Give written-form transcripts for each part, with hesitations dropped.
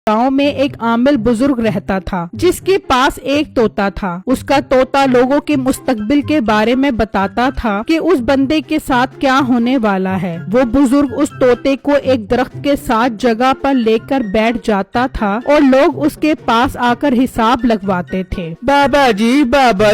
गांव में एक आमिल बुजुर्ग रहता था जिसके पास एक तोता था। उसका तोता लोगों के मुस्तकबिल के बारे में बताता था कि उस बंदे के साथ क्या होने वाला है। वो बुजुर्ग उस तोते को एक दरख्त के साथ जगह पर लेकर बैठ जाता था और लोग उसके पास आकर हिसाब लगवाते थे। बाबा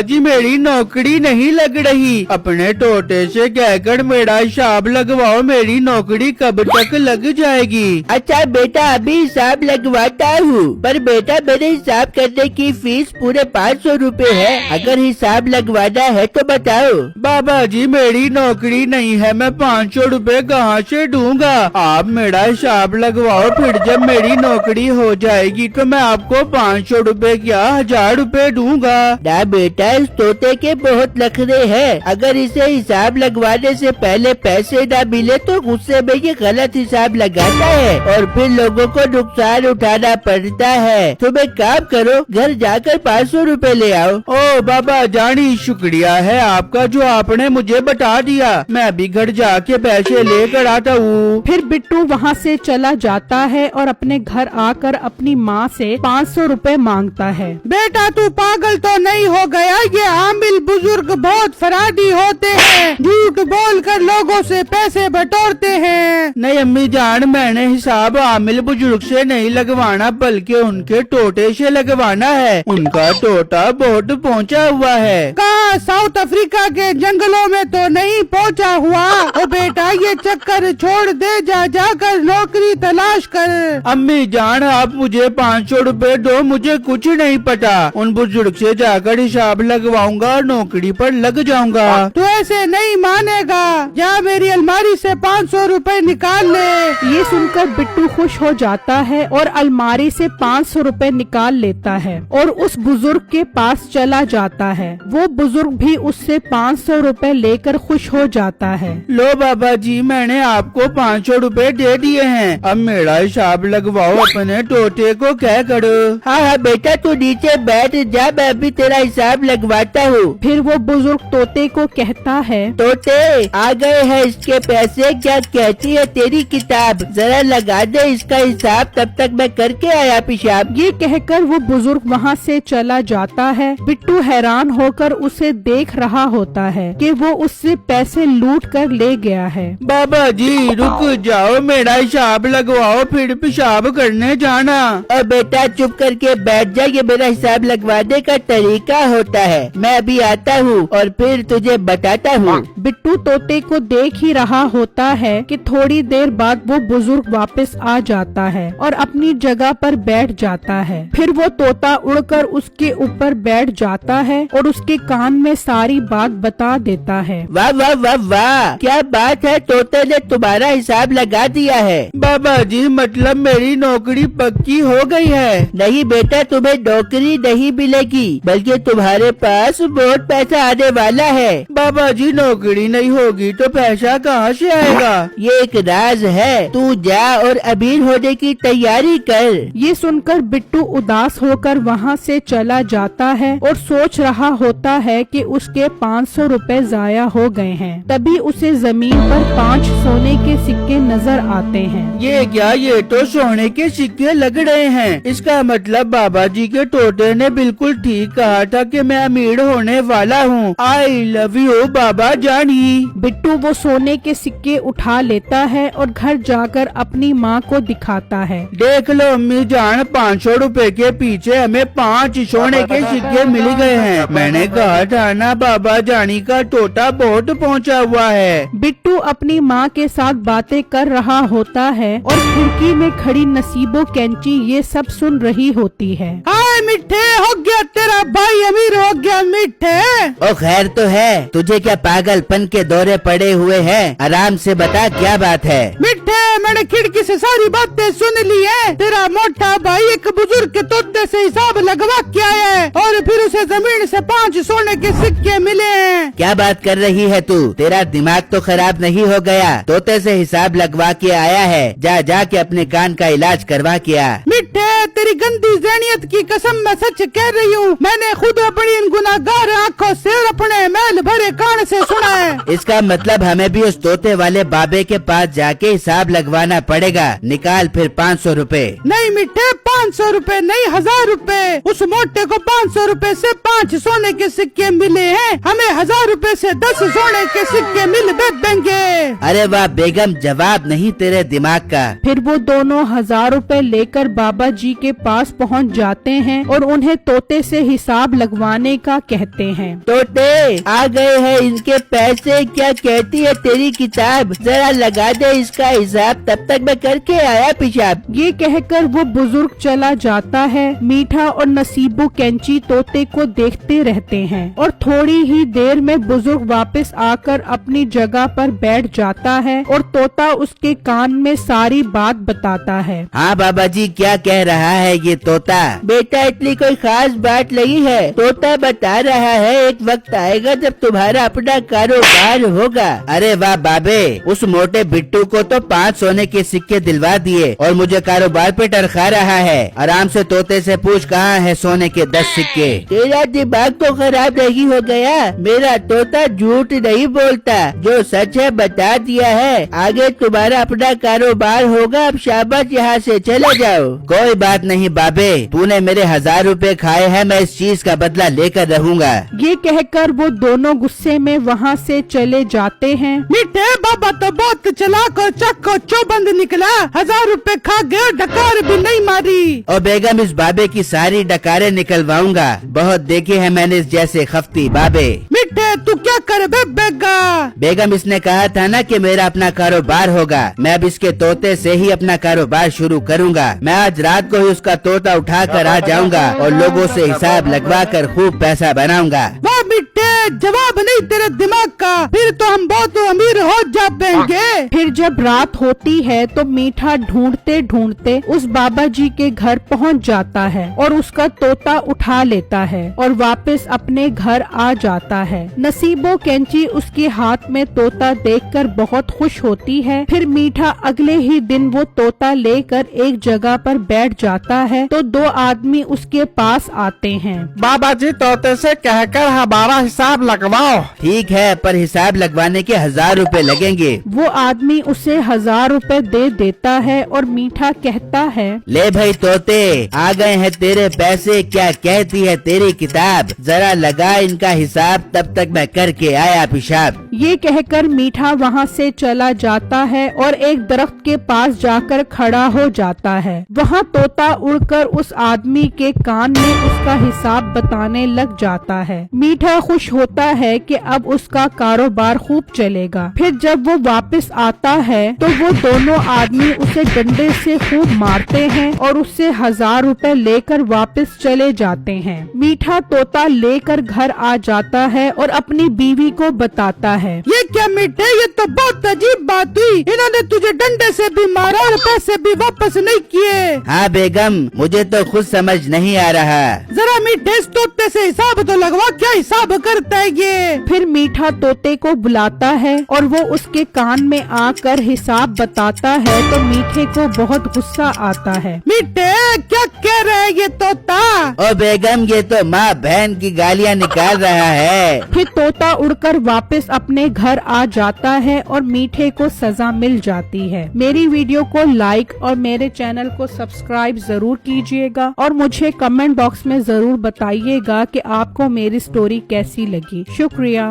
जी मेरी नौकरी नहीं लग रही, अपने तोते से कहकर मेरा हिसाब लगवाओ, मेरी नौकरी कब तक लग जाएगी। अच्छा बेटा, अभी हिसाब लगवाता हूँ, पर बेटा मेरे हिसाब करने की फीस पूरे 500 रुपए है। अगर हिसाब लगवाना है तो बताओ। बाबा जी मेरी नौकरी नहीं है, मैं 500 रुपए कहाँ से दूंगा। आप मेरा हिसाब लगवाओ, फिर जब मेरी नौकरी हो जाएगी तो मैं आपको 500 रुपए क्या 1000 रुपए दूंगा। ना बेटा, इस तोते के बहुत नखरे हैं। अगर इसे हिसाब लगवाने से पहले पैसे ना मिले तो गुस्से में ये गलत हिसाब लगाता है और फिर लोगों को नुकसान उठाना पड़ता है। तुम एक काम करो, घर जाकर 500 रुपए ले आओ। ओ बाबा जानी, शुक्रिया है आपका जो आपने मुझे बता दिया। मैं अभी घर जाके पैसे लेकर आता हूँ। फिर बिट्टू वहाँ से चला जाता है और अपने घर आकर अपनी माँ से 500 रुपए मांगता है। बेटा तू पागल तो नहीं हो गया? ये आमिल बुजुर्ग बहुत फराडी होते हैं, झूठ बोलकर लोगों से पैसे बटोरते हैं। नहीं अम्मी जान, मैंने हिसाब आमिल बुजुर्ग से नहीं लगवाना बल्कि उनके तोते से लगवाना है। उनका तोता बहुत पहुँचा हुआ है। कहाँ? साउथ अफ्रीका के जंगलों में तो नहीं पहुँचा हुआ। ओ बेटा, ये चक्कर छोड़ दे, जाकर नौकरी तलाश कर। अम्मी जान आप मुझे 500 रुपए दो, मुझे कुछ नहीं पता। उन बुजुर्ग से जाकर हिसाब लगवाऊंगा और नौकरी पर लग जाऊंगा। तू ऐसे नहीं मानेगा, जा मेरी अलमारी से 500 रुपए निकाल ले। ये सुनकर बिट्टू खुश हो जाता है और अलमारी से 500 रुपए निकाल लेता है और उस बुजुर्ग के पास चला जाता है। वो बुजुर्ग भी उससे 500 रुपए लेकर खुश हो जाता है। लो बाबा जी, मैंने आपको 500 रुपए दे दिए हैं, अब मेरा हिसाब लगवाओ, अपने तोते को क्या करो। हाँ बेटा, तू नीचे बैठ जा, मैं अभी तेरा हिसाब लगवाता हूँ। फिर वो बुजुर्ग तोते को कहता है, तोते आ गए हैं इसके पैसे, क्या कहती है तेरी किताब? जरा लगा दे इसका हिसाब, तब तक मैं करके आया पेशाब। ये कहकर वो बुजुर्ग वहाँ से चला जाता है। बिट्टू हैरान होकर उसे देख रहा होता है कि वो उससे पैसे लूट कर ले गया है। बाबा जी रुक जाओ, मेरा हिसाब लगवाओ, फिर पेशाब करने जाना। और बेटा चुप करके बैठ जा, ये मेरा हिसाब लगवाने का तरीका होता है। मैं अभी आता हूँ और फिर तुझे बताता हूँ। बिट्टू तोते को देख ही रहा होता है कि थोड़ी देर बाद वो बुजुर्ग वापस आ जाता है और अपनी जगह पर बैठ जाता है। फिर वो तोता उड़कर उसके ऊपर बैठ जाता है और उसके कान में सारी बात बता देता है। वाह वाह वाह वाह, क्या बात है, तोते ने तुम्हारा हिसाब लगा दिया है। बाबा जी मतलब मेरी नौकरी पक्की हो गई है? नहीं बेटा, तुम्हें नौकरी नहीं मिलेगी, बल्कि तुम्हारे पास बहुत पैसा आने वाला है। बाबा जी नौकरी नहीं होगी तो पैसा कहाँ से आएगा? ये एक राज है, तू जा और अमीर होने की तैयारी कर। ये सुनकर बिट्टू उदास होकर वहाँ से चला जाता है और सोच रहा होता है कि उसके 500 रुपए जाया हो गए हैं। तभी उसे जमीन पर 5 सोने के सिक्के नजर आते हैं। ये क्या, ये तो सोने के सिक्के लग रहे हैं। इसका मतलब बाबा जी के तोते ने बिल्कुल ठीक कहा था कि मैं अमीर होने वाला हूँ। आई लव यू बाबा जानी। बिट्टू वो सोने के सिक्के उठा लेता है और घर जाकर अपनी माँ को दिखाता है। देख लो अम्मी जान, 500 रुपए के पीछे हमें 5 सोने के सिक्के मिल गए हैं। मैंने कहा था ना बाबा जानी का तोता बहुत पहुंचा हुआ है। बिट्टू अपनी माँ के साथ बातें कर रहा होता है और खिड़की में खड़ी नसीबो कैंची ये सब सुन रही होती है। हाय मिठे, हो गया तेरा भाई अमीर हो गया मिठे। ओ खैर तो है, तुझे क्या पागलपन के दौरे पड़े हुए हैं? आराम से बता क्या बात है। मिठे, मैंने खिड़की से सारी बातें सुन ली है। तेरा मोटा भाई एक बुजुर्ग के तोते से हिसाब लगवा के आया है और फिर उसे जमीन से 5 सोने के सिक्के मिले हैं। क्या बात कर रही है तू? तेरा दिमाग तो खराब नहीं हो गया? तोते से हिसाब लगवा के आया है, जा के अपने कान का इलाज करवा के आ। मिठे, तेरी गंदी ज़हनियत की कसम मैं सच कह रही हूँ। मैंने खुद अपनी इन गुनाहगार आँखों से और अपने मैल भरे कान से सुना है। इसका मतलब हमें भी उस तोते वाले बाबे के पास जाके हिसाब लगवाना पड़ेगा। निकाल फिर 500 रुपए। नहीं मिठे, 500 रुपए नहीं, 1000 रुपए। उस मोटे को 500 रुपए से 5 सोने के सिक्के मिले हैं, हमें 1000 रुपए से 10 सोने के सिक्के मिल देंगे। अरे वाह बेगम, जवाब नहीं तेरे दिमाग का। फिर वो दोनों 1000 रुपए लेकर बाबा जी के पास पहुंच जाते हैं और उन्हें तोते से हिसाब लगवाने का कहते हैं। तोते आ गए हैं, इनके पैसे। क्या कहती है तेरी किताब? जरा लगा दे इसका हिसाब, तब तक मैं करके आया पेशाब। ये कहकर वो बुजुर्ग चला जाता है। मीठा और नसीबो कैंची तोते को देखते रहते हैं और थोड़ी ही देर में बुजुर्ग वापस आकर अपनी जगह पर बैठ जाता है और तोता उसके कान में सारी बात बताता है। हाँ बाबा जी, क्या कह रहा है ये तोता? बेटा इतनी कोई खास बात नहीं है। तोता बता रहा है एक वक्त आएगा जब तुम्हारा अपना कारोबार होगा। अरे वाह बाबे, उस मोटे बिट्टू को तो 5 सोने के सिक्के दिलवा दिए और मुझे कारोबार पे टरखा रहा है। आराम से तोते से पूछ कहाँ है सोने के 10 सिक्के। तेरा दिमाग तो खराब नहीं हो गया? मेरा तोता झूठ नहीं बोलता, जो सच है बता दिया है। आगे तुम्हारा अपना कारोबार होगा। अब शाबाश, यहाँ से चले जाओ। कोई बात नहीं बाबे, तूने मेरे 1000 रुपए खाए हैं, मैं इस चीज का बदला लेकर रहूंगा। ये कहकर वो दोनों गुस्से में वहाँ से चले जाते हैं। मिठे, बाबा तो बहुत चालाक और चक्को चौबंद निकला। 1000 रुपए खा गया, डकार भी नहीं मारी। और बेगम, इस बाबे की सारी डकारें निकलवाऊंगा। बहुत देखे हैं मैंने इस जैसे खफ्ती बाबे। मिठे, तू क्या कर बेगा? बेगम, इसने कहा था ना कि मेरा अपना कारोबार होगा। मैं अब इसके तोते से ही अपना कारोबार शुरू करूंगा। मैं आज रात को ही उसका तोता उठा कर आ जाऊंगा और लोगों से हिसाब लगवा कर खूब पैसा बनाऊंगा। वाह मिठे, जवाब नहीं तेरे दिमाग का। फिर तो हम बहुत अमीर हो जाएंगे। फिर जब रात होती है तो मीठा ढूंढते ढूंढते उस बाबा जी के घर पहुंच जाता है और उसका तोता उठा लेता है और वापस अपने घर आ जाता है। नसीबो कैंची उसके हाथ में तोता देखकर बहुत खुश होती है। फिर मीठा अगले ही दिन वो तोता लेकर एक जगह पर बैठ जाता है तो 2 आदमी उसके पास आते हैं। बाबा जी, तोते से कहकर हमारा हिसाब लगवाओ। ठीक है, पर हिसाब लगवाने के 1000 रुपए लगेंगे। वो आदमी उसे 1000 रुपए दे देता है और मीठा कहता है, ले भाई तोते, आ गए हैं तेरे पैसे। क्या कहती है तेरी किताब? जरा लगा इनका हिसाब, तब तक मैं करके आया पेशाब। ये कहकर मीठा वहाँ से चला जाता है और एक दरख्त के पास जाकर खड़ा हो जाता है। वहाँ तोता उड़कर उस आदमी के कान में उसका हिसाब बताने लग जाता है। मीठा खुश होता है कि अब उसका कारोबार खूब चलेगा। फिर जब वो वापस आता है तो वो दोनों आदमी उसे डंडे से खूब मारते हैं और उससे 1000 रुपए लेकर वापस चले जाते हैं। मीठा तोता लेकर घर आ जाता है और अपनी बीवी को बताता है। ये क्या मिठे, ये तो बहुत अजीब बात हुई। इन्होंने तुझे डंडे से भी मारा और पैसे भी वापस नहीं किए। हाँ बेगम, मुझे तो खुद समझ नहीं आ रहा। जरा मीठे, इस तोते से हिसाब तो लगवा, क्या हिसाब करता है ये? फिर मीठा तोते को बुलाता है और वो उसके कान में आकर हिसाब बताता है तो मीठे को बहुत गुस्सा आता है। मिठे, क्या कह रहा है ये तोता? ओ बेगम, ये तो माँ बहन की गालियाँ निकाल रहा है। फिर तोता उड़कर वापस अपने घर आ जाता है और मीठे को सजा मिल जाती है। मेरी वीडियो को लाइक और मेरे चैनल को सब्सक्राइब जरूर कीजिएगा और मुझे कमेंट बॉक्स में जरूर बताइएगा कि आपको मेरी स्टोरी कैसी लगी। शुक्रिया।